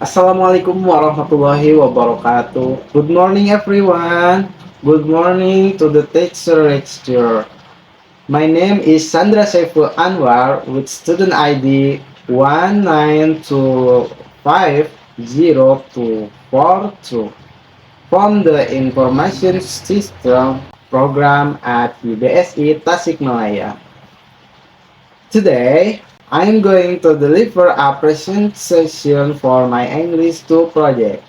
Assalamualaikum warahmatullahi wabarakatuh. Good morning, everyone. Good morning to the teacher lecture. My name is Sandra Saiful Anwar with student ID 1925042 from the Information System program at UBSI Tasikmalaya. Today, I'm going to deliver a presentation for my English 2 project.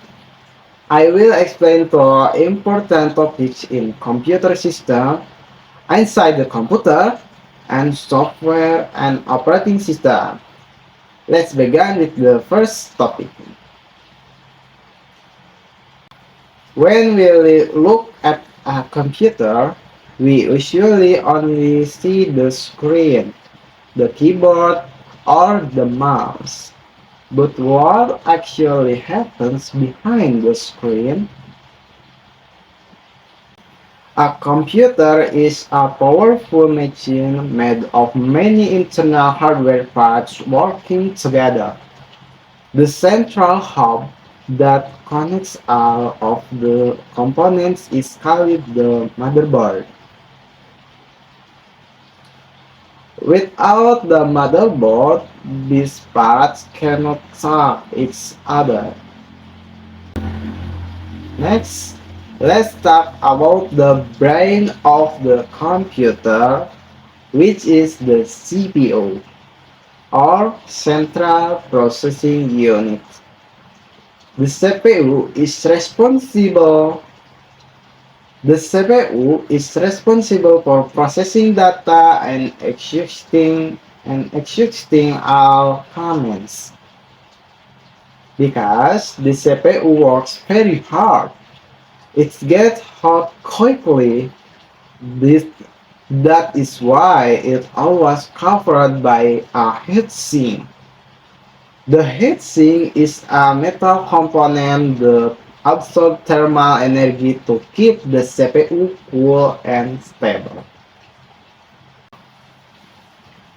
I will explain the important topics in computer system, inside the computer, and software and operating system. Let's begin with the first topic. When we look at a computer, we usually only see the screen, the keyboard, or the mouse. But what actually happens behind the screen? A computer is a powerful machine made of many internal hardware parts working together. The central hub that connects all of the components is called the motherboard. Without the motherboard, these parts cannot talk each other. Next, let's talk about the brain of the computer, which is the CPU, or Central Processing Unit. The CPU is responsible the CPU is responsible for processing data and executing all commands. Because the CPU works very hard, it gets hot quickly. This That is why it always covered by a heatsink. The heatsink is a metal component that absorbs thermal energy to keep the CPU cool and stable.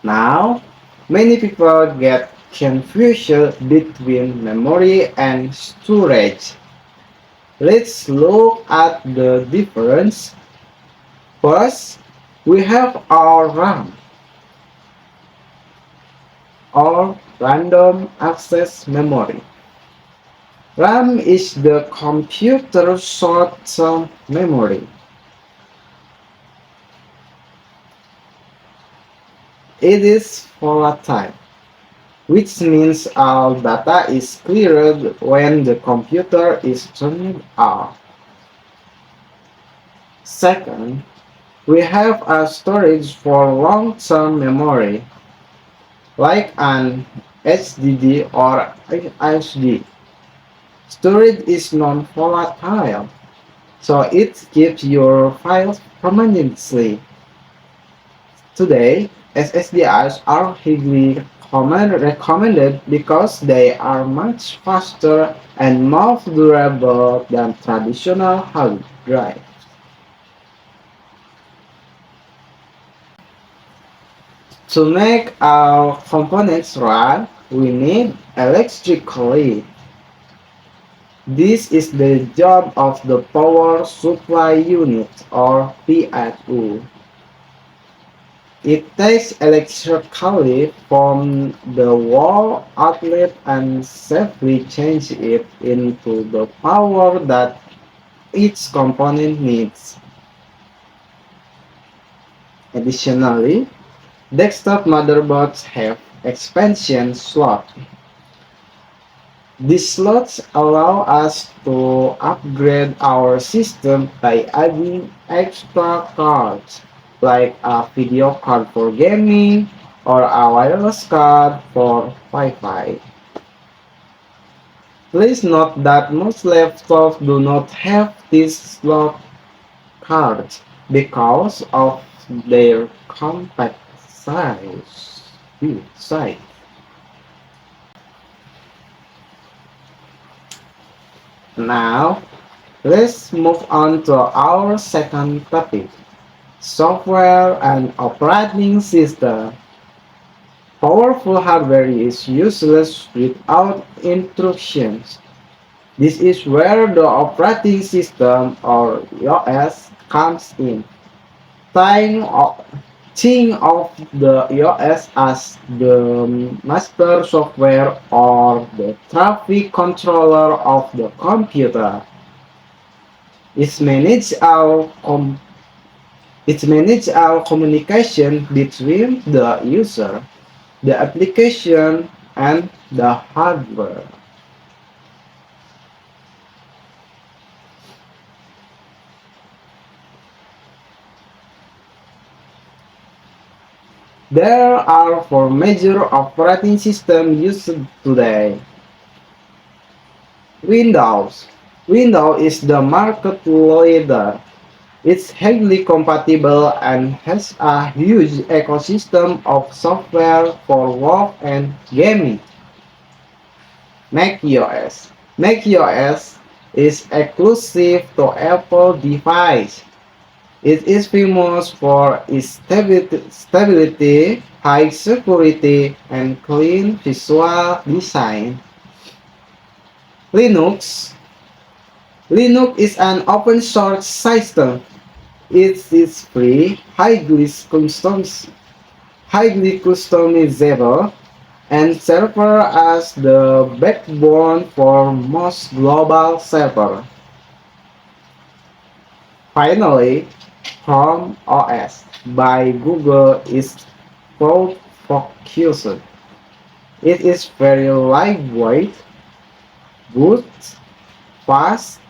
Now, many people get confused between memory and storage. Let's look at the difference. First, we have our RAM, or random access memory. RAM is the computer short-term memory. It is volatile, which means all data is cleared when the computer is turned off. Second, we have a storage for long-term memory, like an HDD or SSD. Storage is non-volatile, so it keeps your files permanently. Today, SSDs are highly recommended because they are much faster and more durable than traditional hard drives. To make our components run, we need electricity. This is the job of the power supply unit, or PSU. It takes electricity from the wall outlet and safely changes it into the power that each component needs. Additionally, desktop motherboards have expansion slots. These slots allow us to upgrade our system by adding extra cards, like a video card for gaming or a wireless card for Wi-Fi. Please note that most laptops do not have these slot cards because of their compact size. size. Now, let's move on to our second topic, software and operating system. Powerful hardware is useless without instructions. This is where the operating system or OS comes in. Think of, think of the OS as the master software or the traffic controller of the computer. It manages our it manages our communication between the user, the application, and the hardware. There are four major operating systems used today. Windows. Windows is the market leader. It's highly compatible and has a huge ecosystem of software for work and gaming. macOS. macOS is exclusive to Apple device. It is famous for its stability, high security, and clean visual design. Linux. Linux is an open source system. It is free, highly customizable, and serves as the backbone for most global servers. Finally, Chrome OS by Google is cloud focused. It is very lightweight, good, fast,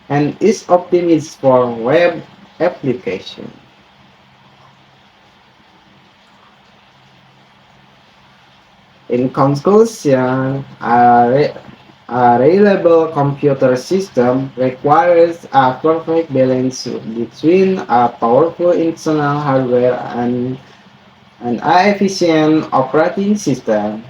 and is optimized for web application. In conclusion, a reliable computer system requires a perfect balance between a powerful internal hardware and an efficient operating system.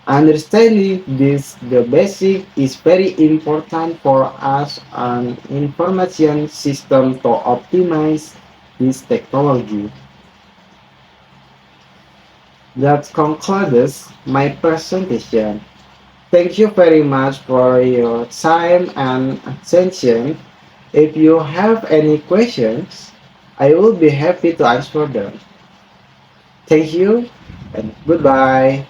Understanding this, the basic is very important for us an information system to optimize this technology. That concludes my presentation. Thank you very much for your time and attention. If you have any questions, I will be happy to answer them. Thank you and goodbye.